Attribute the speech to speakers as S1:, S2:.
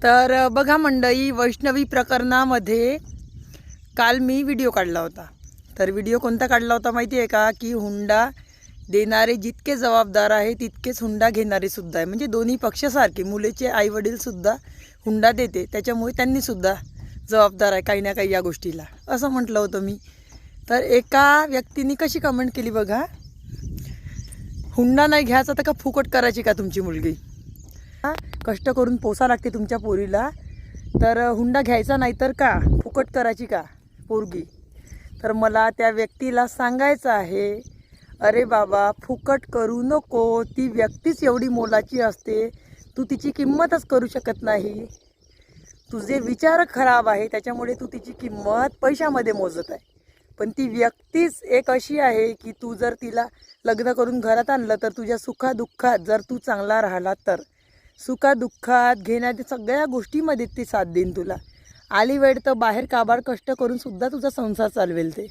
S1: तर बघा मंडळी, वैष्णवी प्रकरणामध्ये काल मी व्हिडिओ काढला होता. तर व्हिडिओ कोणता काढला होता माहिती आहे का, की हुंडा देणारे जितके जबाबदार आहे तितकेच हुंडा घेणारे सुद्धा आहे. म्हणजे दोन्ही पक्षासारखे, मुलीचे आईवडीलसुद्धा हुंडा देते, त्याच्यामुळे त्यांनीसुद्धा जबाबदार आहे काही ना काही या गोष्टीला, असं म्हटलं होतं मी. तर एका व्यक्तीने कशी कमेंट केली बघा, हुंडा नाही घ्यायचा तर का फुकट करायची का तुमची मुलगी? कष्ट करून पोसा लागते तुमच्या पोरीला, तर हुंडा घ्यायचा नाही तर का फुकट करायची का पोरगी? तर मला त्या व्यक्तीला सांगायचं आहे, अरे बाबा फुकट करू नको. ती व्यक्तीच एवढी मोलाची असते, तू तिची किंमतच करू शकत नाही. तुझे विचार खराब आहे, त्याच्यामुळे तू तिची किंमत पैशामध्ये मोजत आहे. पण ती व्यक्तीच एक अशी आहे की तू जर तिला लग्न करून घरात आणलं तर तुझ्या सुखादुःखात जर तू चांगला राहिला तर सुखादुःखात घेण्याच्या सगळ्या गोष्टीमध्ये ती साथ देईन तुला. आली वेळ तर बाहेर काबाड कष्ट करून सुद्धा तुझा संसार चालवेल ते.